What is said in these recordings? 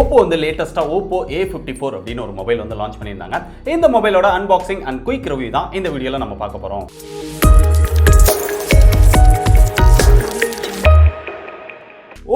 OPPO வந்து லேட்டஸ்டா OPPO A54 அப்படின ஒரு மொபைல் வந்து லான்ச் பண்ணிருந்தாங்க. இந்த மொபைலோட அன்பாக்சிங் அண்ட் குயிக் ரிவ்யூ தான் இந்த வீடியோல நம்ம பார்க்க போறோம்.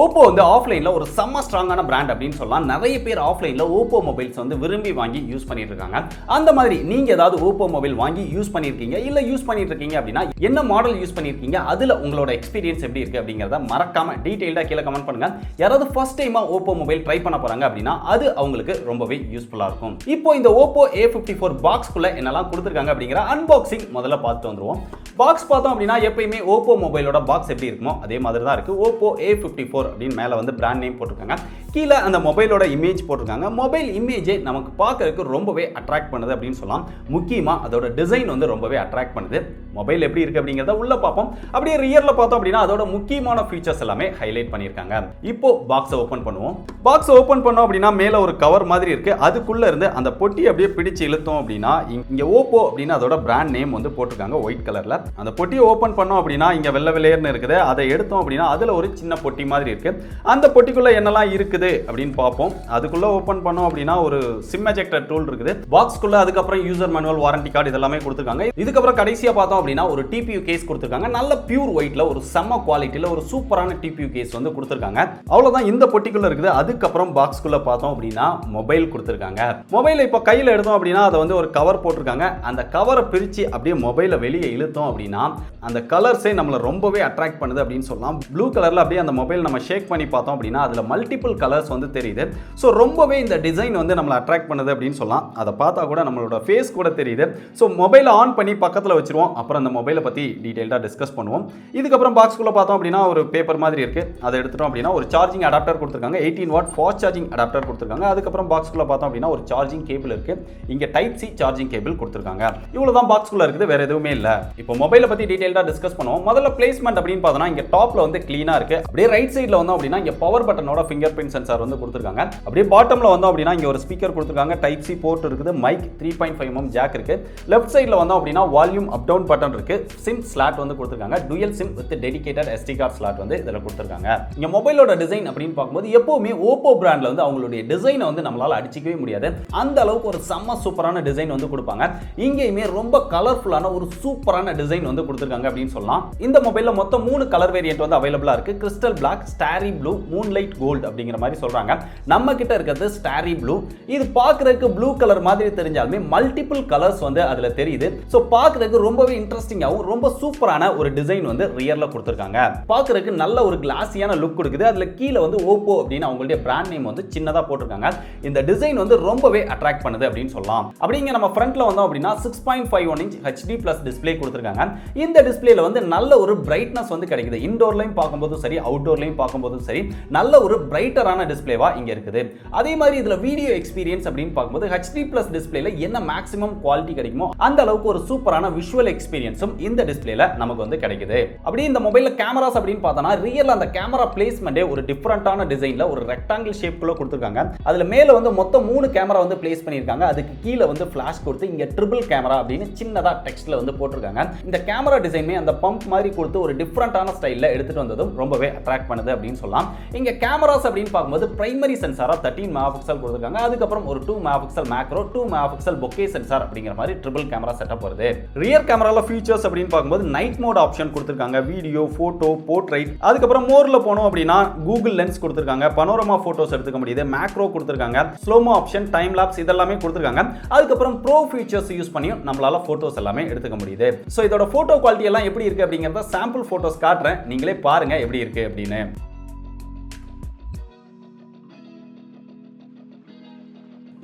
OPPO வந்து ஆஃப்லைன்ல ஒரு செம்ம ஸ்ட்ராங்கான பிராண்ட் அப்படின்னு சொல்லலாம். நிறைய பேர் ஆஃப்லைன்ல OPPO மொபைல்ஸ் வந்து விரும்பி வாங்கி யூஸ் பண்ணிட்டு இருக்காங்க. அந்த மாதிரி நீங்க ஏதாவது OPPO மொபைல் வாங்கி யூஸ் பண்ணிருக்கீங்க இல்ல யூஸ் பண்ணிட்டு இருக்கீங்க அப்படின்னா என்ன மாடல் யூஸ் பண்ணிருக்கீங்க, அதுல உங்களோட எக்ஸ்பீரியன்ஸ் எப்படி இருக்கு அப்படிங்கறத மறக்காம டீடைலா கீழ கமெண்ட் பண்ணுங்க. யாராவது ஃபர்ஸ்ட் டைமா OPPO மொபைல் ட்ரை பண்ண போறாங்க அப்படின்னா அது அவங்களுக்கு ரொம்பவே யூஸ்ஃபுல்லா இருக்கும். இப்போ இந்த OPPO A54 பாக்ஸ்க்குள்ள என்னெல்லாம் கொடுத்திருக்காங்க அப்படிங்கற அன்பாக்சிங் முதல்ல பார்த்து வந்துருவோம். பாக்ஸ் பார்த்தோம் அப்படின்னா எப்பயுமே OPPO மொபைலோட பாக்ஸ் எப்படி இருக்குமோ அதே மாதிரி தான் இருக்கு. OPPO A54 அப்படின்னு மேல வந்து பிராண்ட் நேம் போட்டிருக்காங்க. கீழ அந்த மொபைலோட இமேஜ் போட்டிருக்காங்க. மொபைல் இமேஜே நமக்கு பார்க்கறதுக்கு ரொம்பவே அட்ராக்ட் பண்ணுது அப்படின்னு சொல்லலாம். முக்கியமா அதோட டிசைன் வந்து ரொம்பவே அட்ராக்ட் பண்ணுது. மொபைல் எப்படி இருக்கு அப்படிங்கறத உள்ள பார்ப்போம். அப்படியே ரியர்ல பார்த்தோம் அப்படின்னா அதோட முக்கியமான ஃபீச்சர்ஸ் எல்லாமே ஹைலைட் பண்ணிருக்காங்க. இப்போ பாக்ஸை ஓபன் பண்ணுவோம். பாக்ஸை ஓபன் பண்ணோம் அப்படின்னா மேல ஒரு கவர் மாதிரி இருக்கு. அதுக்குள்ள இருந்து அந்த பொட்டி அப்படியே பிடிச்சு இழுத்தோம் அப்படின்னா இங்க OPPO அப்படின்னு அதோட பிராண்ட் நேம் வந்து போட்டிருக்காங்க ஒயிட் கலர்ல. அந்த பொட்டியை ஓபன் பண்ணோம் அப்படின்னா இங்க வெள்ளை வெள்ளையர்னு இருக்குது. அதை எடுத்தோம் அப்படின்னா அதுல ஒரு சின்ன பொட்டி மாதிரி இருக்கு. அந்த பொட்டிக்குள்ள என்னெல்லாம் இருக்குது அப்படின்னு பார்ப்போம். அதுக்குள்ள ஓபன் பண்ணோம் அப்படின்னா ஒரு சிம் எஜெக்டர் டூல் இருக்குது. பாக்ஸ்க்குள்ள அதுக்கப்புறம் யூசர் மேனுவல், வாரண்டி கார்டு இதெல்லாமே கொடுத்திருக்காங்க. இதுக்கப்புறம் கடைசியா பார்த்தோம் அப்படின்னா ஒரு TPU கேஸ் கொடுத்திருக்காங்க. நல்ல பியூர் ஒயிட்ல ஒரு செம்ம குவாலிட்டில ஒரு சூப்பரான TPU கேஸ் வந்து கொடுத்திருக்காங்க. அவ்வளவுதான் இந்த பொட்டிக்குள்ள இருக்குது. அதுக்கப்புறம் பாக்ஸ்க்குள்ள பார்த்தோம் அப்படின்னா மொபைல் கொடுத்திருக்காங்க. மொபைலை இப்போ கையில எடுத்தோம் அப்படின்னா அதை வந்து ஒரு கவர் போட்டிருக்காங்க. அந்த கவரை பிரிச்சு அப்படியே மொபைலை வெளியே இழுத்தோம் அப்படின்னா அந்த கலர்ஸே நம்மளை ரொம்பவே அட்ராக்ட் பண்ணுது அப்படின்னு சொல்லலாம். ப்ளூ கலர்ல அப்படியே அந்த மொபைல் நம்ம ஷேக் பண்ணி பார்த்தோம் அப்படின்னா அதுல மல்டிபிள் கலர்ஸ் வந்து தெரியுது. ஸோ ரொம்பவே இந்த டிசைன் வந்து நம்மளை அட்ராக்ட் பண்ணுது அப்படின்னு சொல்லலாம். அதை பார்த்தா கூட நம்மளோட ஃபேஸ் கூட தெரியுது. ஸோ மொபைலை ஆன் பண்ணி பக்கத்தில் வச்சிருவோம். அப்புறம் அந்த மொபைலை பற்றி டீட்டெயிலாக டிஸ்கஸ் பண்ணுவோம். இதுக்கப்புறம் பாக்ஸ்குள்ளே பார்த்தோம் அப்படின்னா ஒரு பேப்பர் மாதிரி இருக்கு. அதை எடுத்துட்டோம் அப்படின்னா ஒரு சார்ஜிங் அடாப்டர் கொடுத்துருக்காங்க. 18 வாட் ஃபாஸ்ட் சார்ஜிங் அடாப்டர் கொடுத்துருக்காங்க. அதுக்கப்புறம் பாக்ஸ்குள்ளே பார்த்தோம் அப்படின்னா ஒரு சார்ஜிங் கேபிள் இருக்கு. இங்கே டைப் சி சார்ஜிங் கேபிள் கொடுத்துருக்காங்க. இவ்வளோதான் பாக்ஸ்குள்ளே இருக்குது, வேற எதுவுமே இல்லை. இப்போ மொபைலை பற்றி டீட்டெயிலாக டிஸ்கஸ் பண்ணுவோம். முதல்ல பிளேஸ்மெண்ட் அப்படின்னு பார்த்தோம்னா இங்கே டாப்ல வந்து கிளீனாக இருக்கு. அப்படியே ரைட் சைடில் வந்தோம் அப்படின்னா இங்கே பவர் பட்டனோட ஃபிங்கர் பிரிண்ட் சென்சார் வந்து கொடுத்துருக்காங்க. அப்படியே பாட்டம்ல வந்தோம் அப்படின்னா இங்க ஒரு ஸ்பீக்கர் கொடுத்துருக்காங்க. டைப் சி போர்ட் இருக்குது. மைக் 3.5mm ஜாக் இருக்கு. லெஃப்ட் சைடுல வந்தோம் அப்படின்னா வால்யூம் அப் டவுன் பட்டன் இருக்கு. சிம் ஸ்லாட் வந்து கொடுத்துருக்காங்க. Dual sim with dedicated SD card slot வந்து இதல கொடுத்துருக்காங்க. இங்க மொபைலோட டிசைன் அப்படின்னு பார்க்கும்போது எப்பவுமே OPPO பிராண்ட்ல வந்து அவங்களுடைய டிசைனை வந்து நம்மளால அடிச்சிக்கவே முடியாது. அந்த அளவுக்கு ஒரு செம்ம சூப்பரான டிசைன் வந்து கொடுப்பாங்க. இங்கேயுமே ரொம்ப கலர்ஃபுல்லான ஒரு சூப்பரான டிசைன் வந்து கொடுத்துருக்காங்க அப்படின்னு சொல்லலாம். இந்த மொபைல்ல மொத்தம் 3 கலர் வேரியன்ட் வந்து அவைலபிளா இருக்கு. Crystal black, starry blue, moonlight gold அப்படிங்கிற மாதிரி சொல்றாங்க. நம்ம கிட்ட இருக்கிறது ஸ்டாரி ப்ளூ. இது பார்க்கிறதுக்கு ப்ளூ கலர் மாதிரி தெரிஞ்சாலுமே மல்டிபிள் கலர்ஸ் வந்து அதுல தெரியுது. சோ பார்க்கிறதுக்கு ரொம்பவே இன்ட்ரஸ்டிங்காவும் ரொம்ப சூப்பரான ஒரு டிசைன் வந்து ரியர்ல கொடுத்திருக்காங்க. பார்க்கிறதுக்கு நல்ல ஒரு கிளாஸியான லுக் கொடுக்குது. அதுல கீழ வந்து OPPO அப்படின்னு அவங்களுடைய பிராண்ட் நேம் வந்து சின்னதா போட்டிருக்காங்க. இந்த டிசைன் வந்து ரொம்பவே அட்ராக்ட் பண்ணுது அப்படின்னு சொல்லலாம். அப்படிங்க நம்ம ஃப்ரண்ட்ல வந்தோம் அப்படின்னா 6.51 இன்ச் HD பிளஸ் டிஸ்ப்ளே கொடுத்திருக்காங்க. இந்த டிஸ்ப்ளேல வந்து நல்ல ஒரு பிரைட்னஸ் வந்து கிடைக்குது. இன்டோர்லயும் பார்க்கும்போதும் சரி, அவுட்டோர்லயும் பார்க்கும்போதும் சரி, நல்ல ஒரு பிரைட்டரான டிஸ்ப்ளேவா இங்க இருக்குது. அதே மாதிரி இதுல வீடியோ எக்ஸ்பீரியன்ஸ் அப்படின்னு பார்க்கும்போது HD பிளஸ் டிஸ்ப்ளேல என்ன மேக்ஸிமம் குவாலிட்டி கிடைக்குமோ அந்த அளவுக்கு ஒரு சூப்பரான விஷுவல் எக்ஸ்பீரியன்ஸும் இந்த டிஸ்ப்ளேல நமக்கு வந்து கிடைக்குது. அப்படியே இந்த மொபைல்ல கேமராஸ் அப்படின்னு பார்த்தோம்னா ரியல்ல அந்த கேமரா பிளேஸ்மெண்டே ஒரு டிஃபரண்டான டிசைன்ல ஒரு ரெக்டாங்கிள் ஷேப்க்குள்ள கொடுத்திருக்காங்க. அதுல மேல வந்து மொத்தம் 3 கேமரா வந்து பிளேஸ் பண்ணிருக்காங்க. அதுக்கு கீழ வந்து ஃபிளாஷ் கொடுத்து இங்க ட்ரிபிள் கேமரா அப்படின்னு சின்னதா டெக்ஸ்ட்ல வந்து போட்டிருக்காங்க. இந்த கேமரா டிசைனே அந்த பம்ப் மாதிரி கொடுத்து ஒரு டிஃபரண்டான ஸ்டைல்ல எடுத்துட்டு வந்ததும் ரொம்பவே அட்ராக்ட் பண்ணுது அப்படின்னு சொல்லலாம். இங்க கேமராஸ் அப்படின்னு பார்க்கும்போது பிரைமரி சென்சாரா 13 மெகாபிக்சல் கொடுத்திருக்காங்க. அதுக்கப்புறம் ஒரு 2 megapixel macro, 2 megapixel bouquet sensor அப்படிங்கிற மாதிரி ட்ரிபிள் கேமரா செட்டப் வருது. ரியர் கேமரால ஃபீச்சர்ஸ் அப்படின்னு பார்க்கும்போது நைட் மோட் ஆப்ஷன் கொடுத்திருக்காங்க. Video, photo, portrait. அதுக்கப்புறம் மோர்ல போனோம் அப்படின்னா கூகுள் லென்ஸ் கொடுத்திருக்காங்க. பனோரமா போட்டோஸ் எடுத்துக்க முடியுது. மேக்ரோ கொடுத்திருக்காங்க. ஸ்லோமோ ஆப்ஷன், டைம் லாப்ஸ் இதெல்லாமே கொடுத்திருக்காங்க. அதுக்கப்புறம் ப்ரோ ஃபீச்சர்ஸ் யூஸ் பண்ணி நம்மளால போட்டோஸ் எல்லாமே எடுத்துக்க முடியுது. சோ இதோட போட்டோ குவாலிட்டி எல்லாம் எப்படி இருக்கு அப்படிங்கறத சாம்பிள் போட்டோஸ் காட்டுறேன். நீங்களே பாருங்க எப்படி இருக்கு அப்படின்னு.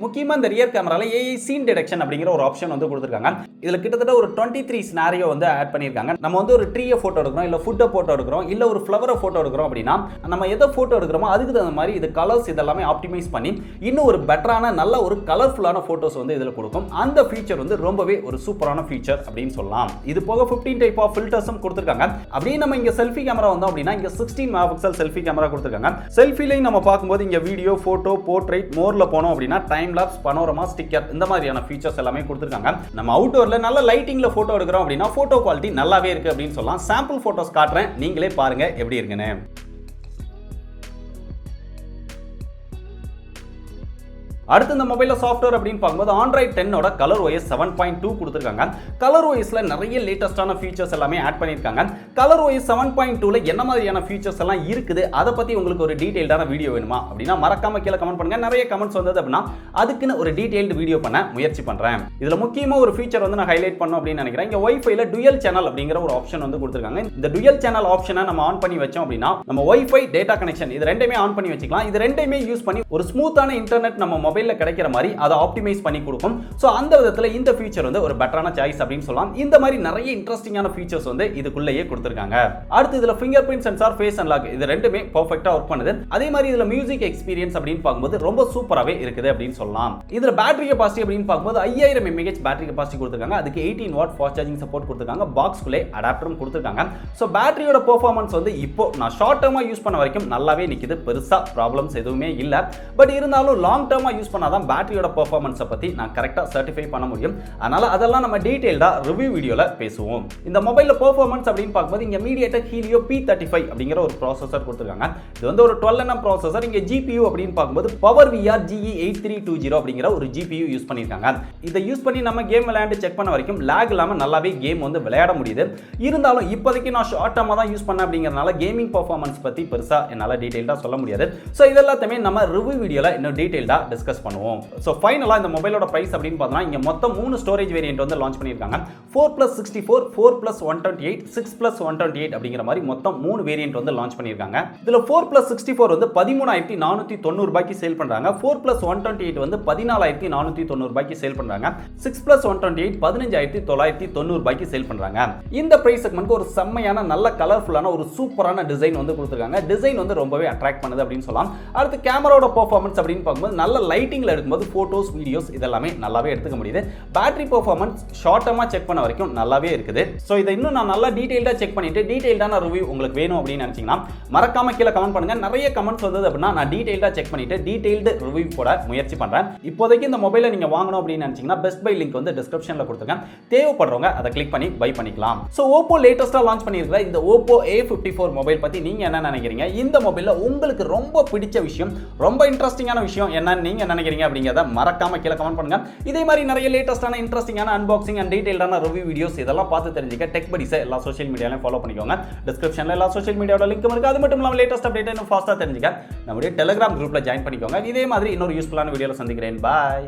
முக்கியமா இந்த ரியர் கேமரால AI சீன் டிடெக்ஷன் அப்படிங்கிற ஒரு ஆப்ஷன் வந்து கொடுத்திருக்காங்க. இதுல கிட்டத்தட்ட ஒரு 23 சினாரியோ வந்து ஆட் பண்ணிருக்காங்க. நம்ம வந்து ஒரு ட்ரீயை போட்டோ எடுக்கிறோம், இல்ல ஃபுட்டை போட்டோ எடுக்கிறோம், இல்ல ஒரு ஃப்ளவரை போட்டோ எடுக்கிறோம் அப்படின்னா நம்ம எதை போட்டோ எடுக்கிறோமோ அதுக்கு தகுந்த மாதிரி இது கலர்ஸ் இதெல்லாமே ஆப்டிமைஸ் பண்ணி இன்னும் ஒரு பெட்டரான நல்ல ஒரு கலர்ஃபுல்லான போட்டோஸ் வந்து இதுல கொடுக்கும். அந்த ஃபீச்சர் வந்து ரொம்பவே ஒரு சூப்பரான ஃபீச்சர் அப்படின்னு சொல்லலாம். இது போக 15 டைப் ஆஃப் ஃபில்டர்ஸும் கொடுத்திருக்காங்க. அப்படியே நம்ம இங்க செல்ஃபி கேமரா வந்தோம் அப்படின்னா இங்க 16 மெகாபிக்சல் செல்ஃபி கேமரா கொடுத்திருக்காங்க. செல்ஃபிலையும் நம்ம பார்க்கும்போது இங்க வீடியோ, போட்டோ, போர்ட்ரைட், மோர்ல போனோம் அப்படின்னா டைம் லாப்ஸ், பனோரமா, ஸ்டிக்கர் இந்த மாதிரியான ஃபீச்சர்ஸ் எல்லாமே கொடுத்திருக்காங்க. நம்ம அவுட்டோர்ல நல்ல லைட்டிங்ல போட்டோ எடுக்கிறோம் அப்படின்னா போட்டோ குவாலிட்டி நல்லாவே இருக்கு அப்படின்னு சொல்லலாம். சாம்பிள் போட்டோஸ் காட்டுறேன், நீங்களே பாருங்க எப்படி இருக்குன்னு. அடுத்து இந்த மொபைல்ல சாஃப்ட்வேர் அப்படின்னு பார்க்கும்போது ஆண்ட்ராய்ட் 10 ஓட ColorOS 7.2 கொடுத்திருக்காங்க. ColorOSல நிறைய லேட்டஸ்டான ஃபீச்சர்ஸ் எல்லாமே ஆட் பண்ணிருக்காங்க. ColorOS 7.2ல என்ன மாதிரியான ஃபீச்சர்ஸ் எல்லாம் இருக்குது அத பத்தி உங்களுக்கு ஒரு டீடைல்டான வீடியோ வேணுமா அப்படினா மறக்காம கீழ கமெண்ட் பண்ணுங்க. நிறைய கமெண்ட்ஸ் வந்தது அப்படினா அதுக்குன்னு ஒரு டீடைல்டு வீடியோ பண்ண முயற்சி பண்றேன். இதுல முக்கியமா ஒரு ஃபீச்சர் வந்து நான் ஹைலைட் பண்ணனும் அப்படி நினைக்கிறேன். இங்க வைஃபைல டுயல் சேனல் அப்படிங்கற ஒரு ஆப்ஷன் வந்து கொடுத்திருக்காங்க. இந்த டுயல் சேனல் ஆப்ஷனை நம்ம ஆன் பண்ணி வச்சோம் அப்படினா நம்ம வைஃபை டேட்டா கனெக்ஷன் இது ரெண்டையுமே ஆன் பண்ணி வச்சுக்கலாம். இது ரெண்டையுமே யூஸ் பண்ணி ஒரு ஸ்மூத்தான இன்டர்நெட் நம்ம மொபைல்ல கிடைக்கிற மாதிரி அதை ஆப்டிமைஸ் பண்ணி கொடுக்கும். சோ அந்த விதத்துல இந்த ஃபீச்சர் வந்து ஒரு பெட்டரான சாய்ஸ் அப்படின்னு சொல்லலாம். இந்த மாதிரி நிறைய இன்ட்ரஸ்டிங்கான ஃபீச்சர்ஸ் வந்து இதுக்குள்ளேயே கொடுத்திருக்காங்க. அடுத்து இதுல finger print sensor, face unlock இது ரெண்டுமே பெர்ஃபெக்ட்டா வர்க் பண்ணுது. அதே மாதிரி இதுல மியூசிக் எக்ஸ்பீரியன்ஸ் அப்படின்னு பார்க்கும்போது ரொம்ப சூப்பராவே இருக்குது அப்படின்னு சொல்லலாம். இதுல பேட்டரி கெபாசிட்டி அப்படின்னு பார்க்கும்போது 5000 mAh பேட்டரி கெபாசிட்டி கொடுத்திருக்காங்க. அதுக்கு 18 வாட் ஃபாஸ்ட் சார்ஜிங் சப்போர்ட் கொடுத்திருக்காங்க. பாக்ஸ்க்குள்ளே அடாப்டரும் கொடுத்திருக்காங்க. சோ பேட்டரியோட பெர்ஃபார்மன்ஸ் வந்து இப்போ நான் ஷார்ட் டர்மா யூஸ் பண்ண வரைக்கும் நல்லாவே நிக்குது. பெருசா ப்ராப்ளம்ஸ் எதுவுமே இல்ல. பட் இருந்தாலும் லாங் டர்மா யூஸ் பண்ணாதான் பேட்டரியோட பெர்ஃபார்மன்ஸை பத்தி நான் கரெக்ட்டா சர்டிஃபை பண்ண முடியும். அதனால அதெல்லாம் நம்ம டீடைல்டா ரிவ்யூ வீடியோல பேசுவோம். இந்த மொபைல்ல பெர்ஃபார்மன்ஸ் அப்படின்னு பார்க்கும்போது இங்க MediaTek Helio P35 அப்படிங்கிற ஒரு ப்ராசஸர் கொடுத்திருக்காங்க. இது வந்து ஒரு 12nm ப்ராசஸர். இங்க GPU அப்படின்னு பார்க்கும்போது PowerVR GE8320 அப்படிங்கிற ஒரு GPU யூஸ் பண்ணிருக்காங்க. இதை யூஸ் பண்ணி நம்ம கேம் விளையாண்டு செக் பண்ண வரைக்கும் லாக் இல்லாம நல்லாவே கேம் வந்து விளையாட முடியுது. இருந்தாலும் இப்போதைக்கு நான் ஷார்ட் டர்மா தான் யூஸ் பண்ணேன் அப்படிங்கறனால கேமிங் பெர்ஃபார்மன்ஸ் பத்தி பெருசா என்னால டீடைல்டா சொல்ல முடியாது. சோ இதெல்லாமே நம்ம ரிவ்யூ வீடியோல இன்னும் டீடைல்டா டிஸ்கஸ் பண்ணுவோம். சோ ஃபைனலா இந்த மொபைலோட பிரைஸ் அப்படின்னு பார்த்தா இங்க மொத்தம் 3 ஸ்டோரேஜ் வேரியன்ட் வந்து லான்ச் பண்ணிருக்காங்க. 4+64, 4+128, 6+128 அப்படிங்கிற மாதிரி மொத்தம் 3 வேரியன்ட் வந்து லான்ச் பண்ணிருக்காங்க. இதுல 4+64 வந்து 13490 ரூபாய்க்கு சேல் பண்றாங்க. 4+128 வந்து 14490 ரூபாய்க்கு சேல் பண்றாங்க. 6+128 15990 ரூபாய்க்கு சேல் பண்றாங்க. இந்த பிரைஸ் செக்மென்ட்க்கு ஒரு செம்மையான நல்ல கலர்ஃபுல்லான ஒரு சூப்பரான டிசைன் வந்து கொடுத்திருக்காங்க. டிசைன் வந்து ரொம்பவே அட்ராக்ட் பண்ணுது அப்படின்னு சொல்லலாம். அடுத்து கேமராவோட பெர்ஃபார்மன்ஸ் அப்படின்னு பார்க்கும்போது நல்ல லைட்டிங்ல எடுக்கும்போது போட்டோஸ், வீடியோஸ் இதெல்லாமே நல்லாவே எடுத்துக்க முடியுது. Battery performance short derma check பண்ண வரைக்கும் நல்லாவே இருக்குது. சோ இதை இன்னும் நான் நல்லா டீடைல்டா செக் பண்ணிட்டு டீடைல்டான ரிவ்யூ உங்களுக்கு வேணும் அப்படின்னு நினைச்சீங்கன்னா மறக்காம கீழ கமெண்ட் பண்ணுங்க. நிறைய கமெண்ட்ஸ் வந்தது அப்படின்னா நான் டீடைல்டா செக் பண்ணிட்டு டீடைல்டு ரிவ்யூ போட முயற்சி பண்றேன். இப்போதைக்கு இந்த மொபைலை நீங்க வாங்கணும் அப்படின்னு நினைச்சீங்கன்னா பெஸ்ட் பை லிங்க் வந்து டிஸ்கிரிப்ஷன்ல கொடுத்திருக்கேன். தேவைப்படுறவங்க அதை கிளிக் பண்ணி பை பண்ணிக்கலாம். சோ OPPO லேட்டஸ்டா லான்ச் பண்ணியிருக்கிற இந்த OPPO A54 மொபைல் பத்தி நீங்க என்ன நினைக்கிறீங்க? இந்த மொபைல்ல உங்களுக்கு ரொம்ப பிடிச்ச விஷயம், ரொம்ப இன்ட்ரஸ்டிங்கான விஷயம் என்னன்னு நீங்க நினைக்கிறீங்க அப்படிங்கறத மறக்காம கீழ கமெண்ட் பண்ணுங்க. இதே மாதிரி நிறைய லேட்டஸ்டான இன்ட்ரஸ்டிங்கான அன்பாக்சிங் அண்ட் டீடைல்டான ரிவ்யூ வீடியோஸ் இதெல்லாம் பார்த்து தெரிஞ்சுக்க டெக் படிஸை எல்லா சோஷியல் மீடியாலையும் ஃபாலோ பண்ணிக்கோங்க. டிஸ்கிரிப்ஷன்ல எல்லா சோஷியல் மீடியாவோட லிங்க் இருக்கு. அது மட்டும் இல்லாம லேட்டஸ்ட் அப்டேட் இன்னும் ஃபாஸ்டா தெரிஞ்சுக்க நம்முடைய டெலிகிராம் குரூப்ல ஜாயின் பண்ணிக்கோங்க. இதே மாதிரி இன்னொரு யூஸ்ஃபுல்லான வீடியோல சந்திக்கிறேன். பாய்.